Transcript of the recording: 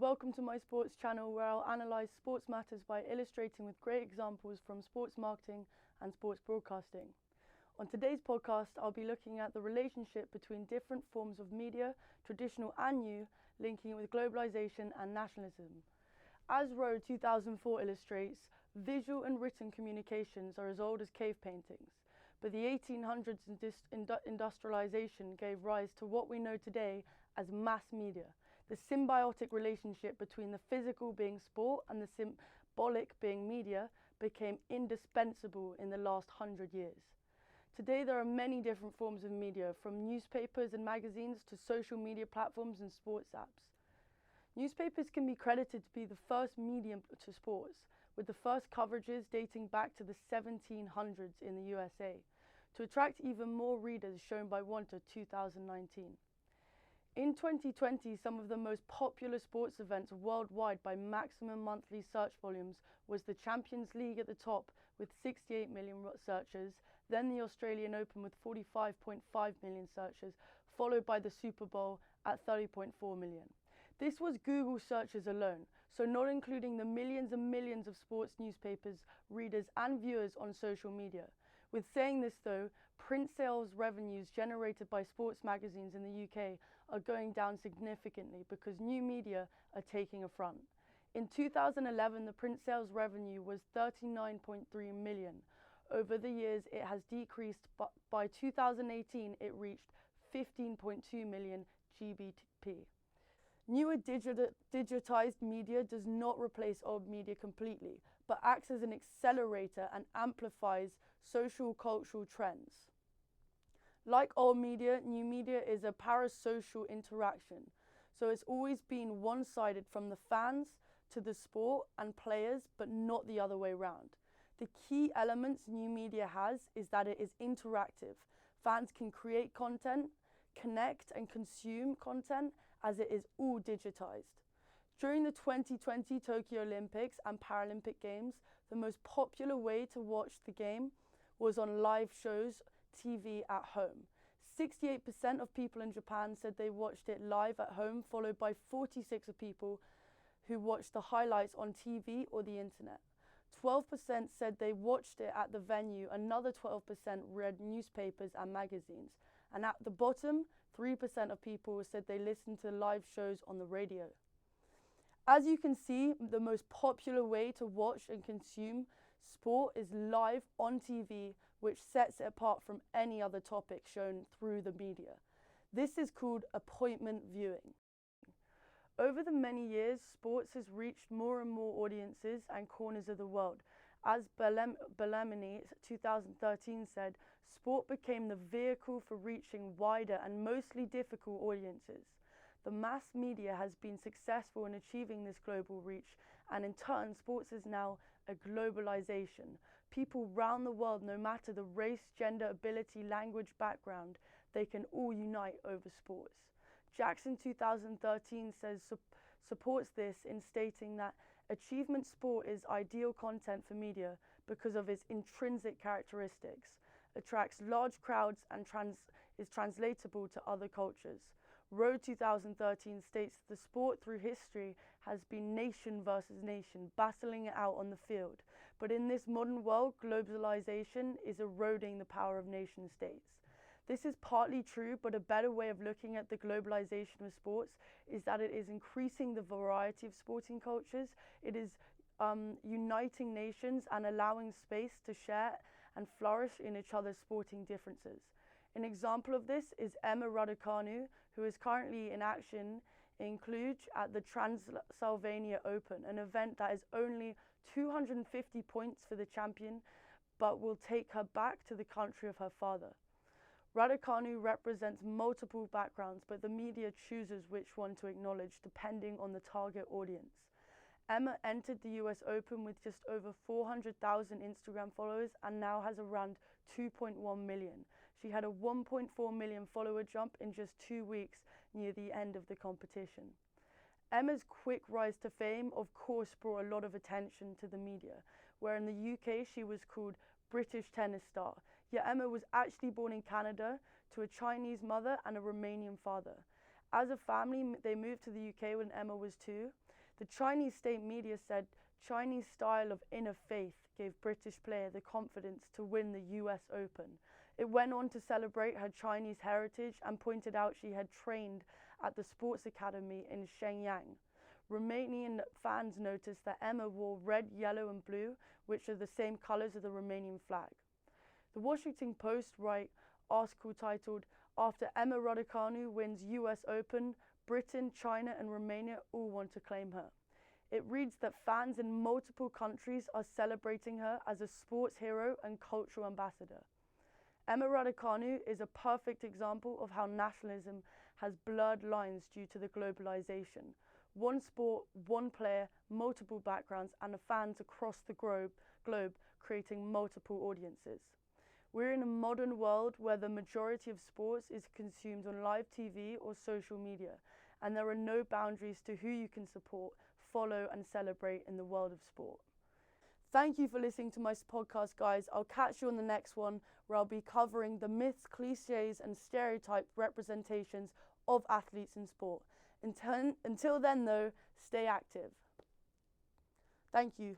welcome to my sports channel where I'll analyse sports matters by illustrating with great examples from sports marketing and sports broadcasting. On today's podcast, I'll be looking at the relationship between different forms of media, traditional and new, linking it with globalisation and nationalism. As Rowe 2004 illustrates, visual and written communications are as old as cave paintings, but the 1800s industrialisation gave rise to what we know today as mass media. The symbiotic relationship between the physical being sport and the symbolic being media became indispensable in the last 100 years. Today there are many different forms of media, from newspapers and magazines to social media platforms and sports apps. Newspapers can be credited to be the first medium to sports, with the first coverages dating back to the 1700s in the USA, to attract even more readers shown by one to 2019. In 2020, some of the most popular sports events worldwide by maximum monthly search volumes was the Champions League at the top with 68 million searchers, then the Australian Open with 45.5 million searchers, followed by the Super Bowl at 30.4 million. This was Google searches alone, so not including the millions and millions of sports newspapers, readers and viewers on social media. With saying this though, print sales revenues generated by sports magazines in the UK are going down significantly because new media are taking a front. In 2011, the print sales revenue was 39.3 million. Over the years, it has decreased, but by 2018, it reached 15.2 million GBP. Newer digitized media does not replace old media completely, but acts as an accelerator and amplifies social cultural trends. Like old media, new media is a parasocial interaction, so it's always been one-sided from the fans to the sport and players, but not the other way around. The key elements new media has is that it is interactive. Fans can create content, connect and consume content, as it is all digitized. During the 2020 Tokyo Olympics and Paralympic Games, the most popular way to watch the game was on live shows TV at home. 68% of people in Japan said they watched it live at home, followed by 46% of people who watched the highlights on TV or the internet. 12% said they watched it at the venue, another 12% read newspapers and magazines, and at the bottom, 3% of people said they listened to live shows on the radio. As you can see, the most popular way to watch and consume sport is live on TV, which sets it apart from any other topic shown through the media. This is called appointment viewing. Over the many years, sports has reached more and more audiences and corners of the world. As Bellamy 2013 said, sport became the vehicle for reaching wider and mostly difficult audiences. The mass media has been successful in achieving this global reach, and in turn, sports is now a globalisation. People round the world, no matter the race, gender, ability, language, background, they can all unite over sports. Jackson 2013 supports this in stating that achievement sport is ideal content for media because of its intrinsic characteristics, attracts large crowds and is translatable to other cultures. Rowe 2013 states that the sport through history has been nation versus nation, battling it out on the field. But in this modern world, globalization is eroding the power of nation states. This is partly true, but a better way of looking at the globalization of sports is that it is increasing the variety of sporting cultures. It is uniting nations and allowing space to share and flourish in each other's sporting differences. An example of this is Emma Raducanu, who is currently in action in Cluj at the Transylvania Open, an event that is only 250 points for the champion, but will take her back to the country of her father. Raducanu represents multiple backgrounds, but the media chooses which one to acknowledge depending on the target audience. Emma entered the US Open with just over 400,000 Instagram followers and now has around 2.1 million. She had a 1.4 million follower jump in just 2 weeks near the end of the competition. Emma's quick rise to fame, of course, brought a lot of attention to the media, where in the UK she was called British tennis star. Yet Emma was actually born in Canada to a Chinese mother and a Romanian father. As a family, they moved to the UK when Emma was 2. The Chinese state media said Chinese style of inner faith gave British player the confidence to win the US Open. It went on to celebrate her Chinese heritage and pointed out she had trained at the sports academy in Shenyang. Romanian fans noticed that Emma wore red, yellow and blue, which are the same colours of the Romanian flag. The Washington Post write article titled, "After Emma Raducanu wins US Open, Britain, China and Romania all want to claim her." It reads that fans in multiple countries are celebrating her as a sports hero and cultural ambassador. Emma Raducanu is a perfect example of how nationalism has blurred lines due to the globalisation. One sport, one player, multiple backgrounds, and the fans across the globe creating multiple audiences. We're in a modern world where the majority of sports is consumed on live TV or social media, and there are no boundaries to who you can support, follow, and celebrate in the world of sport. Thank you for listening to my podcast, guys. I'll catch you on the next one, where I'll be covering the myths, cliches, and stereotype representations of athletes in sport. Until then, though, stay active. Thank you.